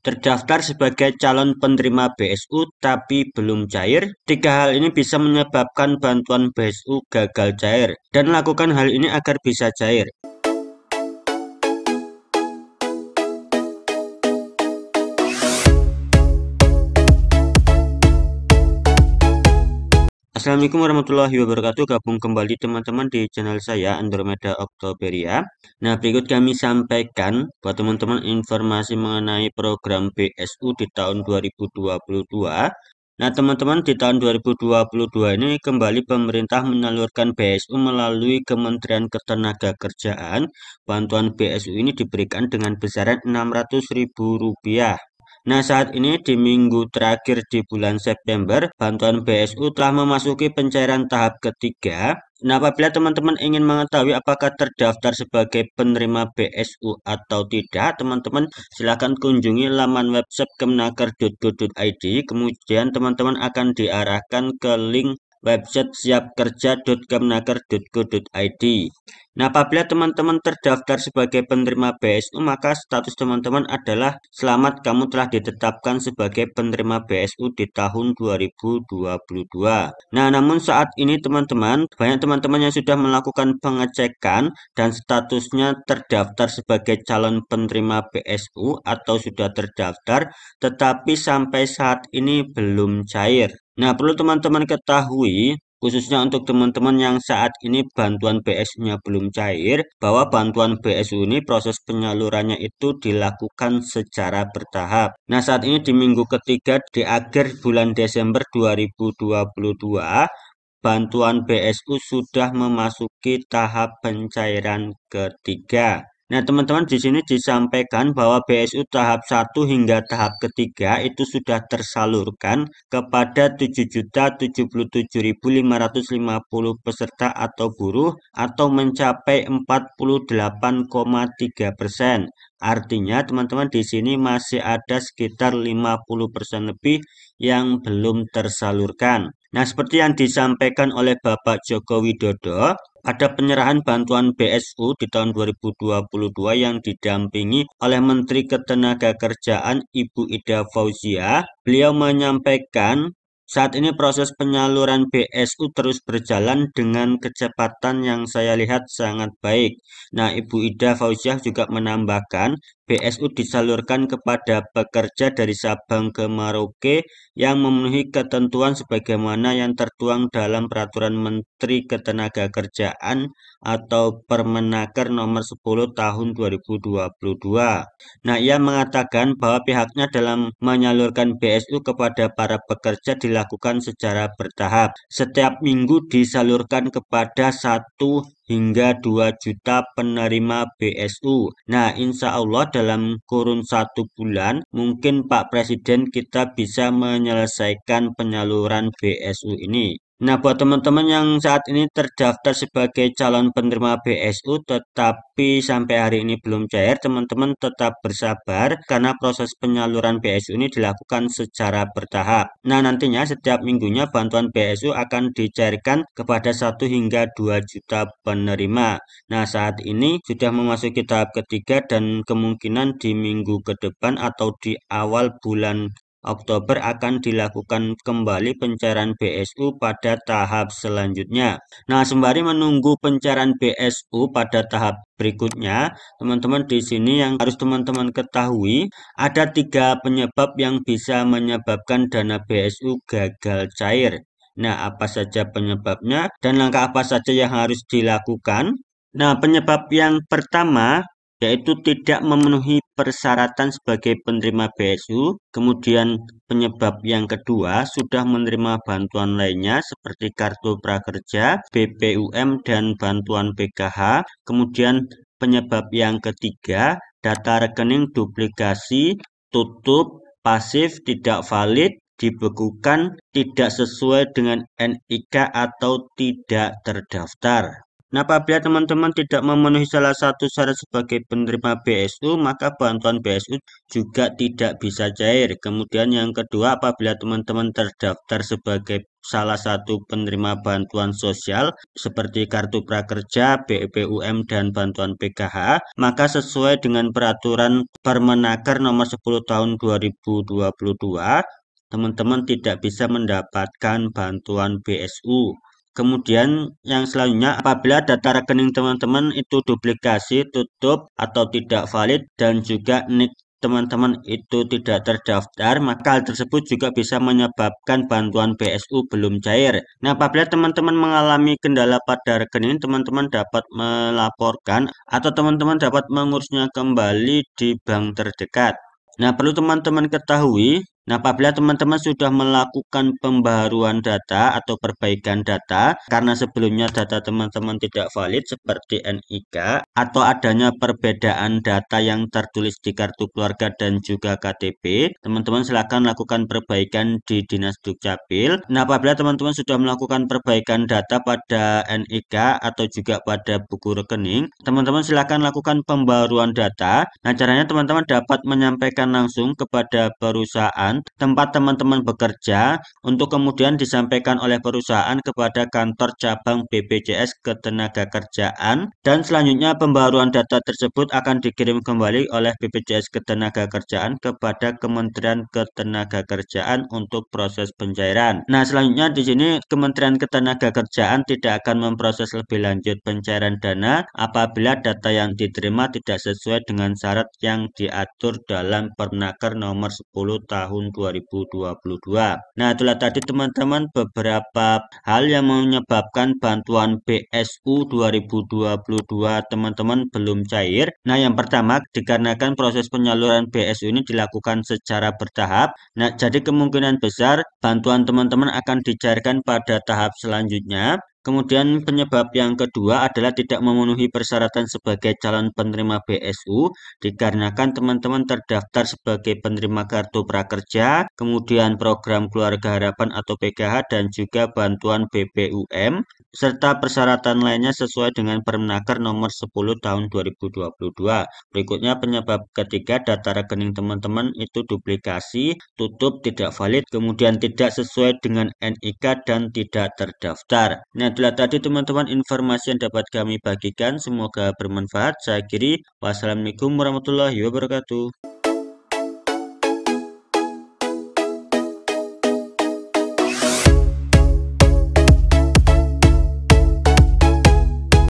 terdaftar sebagai calon penerima BSU tapi belum cair. Tiga hal ini bisa menyebabkan bantuan BSU gagal cair dan lakukan hal ini agar bisa cair. Assalamualaikum warahmatullahi wabarakatuh. Gabung kembali teman-teman di channel saya Andromeda Oktoberia. Nah, berikut kami sampaikan buat teman-teman informasi mengenai program BSU di tahun 2022. Nah, teman-teman, di tahun 2022 ini kembali pemerintah menyalurkan BSU melalui Kementerian Ketenagakerjaan. Bantuan BSU ini diberikan dengan besaran Rp600.000. Nah, saat ini di minggu terakhir di bulan September, bantuan BSU telah memasuki pencairan tahap ketiga. Nah, apabila teman-teman ingin mengetahui apakah terdaftar sebagai penerima BSU atau tidak, teman-teman silakan kunjungi laman website kemenaker.go.id. Kemudian teman-teman akan diarahkan ke link website siapkerja.kemenaker.go.id. Nah, apabila teman-teman terdaftar sebagai penerima BSU, maka status teman-teman adalah selamat, kamu telah ditetapkan sebagai penerima BSU di tahun 2022. Nah, namun saat ini teman-teman, banyak teman-teman yang sudah melakukan pengecekan dan statusnya terdaftar sebagai calon penerima BSU atau sudah terdaftar, tetapi sampai saat ini belum cair. Nah, perlu teman-teman ketahui, khususnya untuk teman-teman yang saat ini bantuan BSU-nya belum cair, bahwa bantuan BSU ini proses penyalurannya itu dilakukan secara bertahap. Nah, saat ini di minggu ketiga di akhir bulan Desember 2022, bantuan BSU sudah memasuki tahap pencairan ketiga. Nah, teman-teman, di sini disampaikan bahwa BSU tahap 1 hingga tahap ketiga itu sudah tersalurkan kepada 7.077.550 peserta atau buruh atau mencapai 48,3%. Artinya, teman-teman, di sini masih ada sekitar 50% lebih yang belum tersalurkan. Nah, seperti yang disampaikan oleh Bapak Joko Widodo, ada penyerahan bantuan BSU di tahun 2022 yang didampingi oleh Menteri Ketenagakerjaan Ibu Ida Fauzia. Beliau menyampaikan saat ini proses penyaluran BSU terus berjalan dengan kecepatan yang saya lihat sangat baik. Nah, Ibu Ida Fauziah juga menambahkan BSU disalurkan kepada pekerja dari Sabang ke Merauke yang memenuhi ketentuan sebagaimana yang tertuang dalam Peraturan Menteri Ketenagakerjaan atau Permenaker Nomor 10 Tahun 2022. Nah, ia mengatakan bahwa pihaknya dalam menyalurkan BSU kepada para pekerja dilakukan secara bertahap. Setiap minggu disalurkan kepada 1 hingga 2 juta penerima BSU. Nah, insya Allah dalam kurun 1 bulan, mungkin Pak Presiden kita bisa menyelesaikan penyaluran BSU ini. Nah, buat teman-teman yang saat ini terdaftar sebagai calon penerima BSU tetapi sampai hari ini belum cair, teman-teman tetap bersabar karena proses penyaluran BSU ini dilakukan secara bertahap. Nah, nantinya setiap minggunya bantuan BSU akan dicairkan kepada 1 hingga 2 juta penerima. Nah, saat ini sudah memasuki tahap ketiga dan kemungkinan di minggu ke depan atau di awal bulan Oktober akan dilakukan kembali pencairan BSU pada tahap selanjutnya. Nah, sembari menunggu pencairan BSU pada tahap berikutnya, teman-teman di sini yang harus teman-teman ketahui, ada 3 penyebab yang bisa menyebabkan dana BSU gagal cair. Nah, apa saja penyebabnya dan langkah apa saja yang harus dilakukan? Nah, penyebab yang pertama yaitu tidak memenuhi persyaratan sebagai penerima BSU. Kemudian penyebab yang kedua sudah menerima bantuan lainnya seperti kartu prakerja, BPUM, dan bantuan PKH. Kemudian penyebab yang ketiga data rekening duplikasi, tutup, pasif, tidak valid, dibekukan, tidak sesuai dengan NIK atau tidak terdaftar. Nah, apabila teman-teman tidak memenuhi salah satu syarat sebagai penerima BSU, maka bantuan BSU juga tidak bisa cair. Kemudian yang kedua, apabila teman-teman terdaftar sebagai salah satu penerima bantuan sosial seperti kartu prakerja, BPUM, dan bantuan PKH, maka sesuai dengan peraturan Permenaker nomor 10 tahun 2022, teman-teman tidak bisa mendapatkan bantuan BSU. Kemudian yang selanjutnya, apabila data rekening teman-teman itu duplikasi, tutup, atau tidak valid, dan juga NIK teman-teman itu tidak terdaftar, maka hal tersebut juga bisa menyebabkan bantuan BSU belum cair. Nah, apabila teman-teman mengalami kendala pada rekening, teman-teman dapat melaporkan atau teman-teman dapat mengurusnya kembali di bank terdekat. Nah, perlu teman-teman ketahui, nah apabila teman-teman sudah melakukan pembaharuan data atau perbaikan data, karena sebelumnya data teman-teman tidak valid seperti NIK, atau adanya perbedaan data yang tertulis di kartu keluarga dan juga KTP, teman-teman silakan lakukan perbaikan di Dinas Dukcapil. Nah, apabila teman-teman sudah melakukan perbaikan data pada NIK atau juga pada buku rekening, teman-teman silakan lakukan pembaruan data. Nah, caranya teman-teman dapat menyampaikan langsung kepada perusahaan tempat teman-teman bekerja untuk kemudian disampaikan oleh perusahaan kepada kantor cabang BPJS Ketenagakerjaan, dan selanjutnya pembaruan data tersebut akan dikirim kembali oleh BPJS Ketenagakerjaan kepada Kementerian Ketenagakerjaan untuk proses pencairan. Nah, selanjutnya di sini Kementerian Ketenagakerjaan tidak akan memproses lebih lanjut pencairan dana apabila data yang diterima tidak sesuai dengan syarat yang diatur dalam Permenaker nomor 10 tahun 2022. Nah, itulah tadi teman-teman beberapa hal yang menyebabkan bantuan BSU 2022 teman-teman belum cair. Nah, yang pertama dikarenakan proses penyaluran BSU ini dilakukan secara bertahap. Nah, jadi kemungkinan besar bantuan teman-teman akan dicairkan pada tahap selanjutnya. Kemudian penyebab yang kedua adalah tidak memenuhi persyaratan sebagai calon penerima BSU dikarenakan teman-teman terdaftar sebagai penerima kartu prakerja, kemudian program keluarga harapan atau PKH dan juga bantuan BPUM serta persyaratan lainnya sesuai dengan Permenaker nomor 10 tahun 2022. Berikutnya penyebab ketiga, data rekening teman-teman itu duplikasi, tutup, tidak valid, kemudian tidak sesuai dengan NIK dan tidak terdaftar. Nah, itulah tadi teman-teman informasi yang dapat kami bagikan. Semoga bermanfaat. Saya akhiri. Wassalamualaikum warahmatullahi wabarakatuh.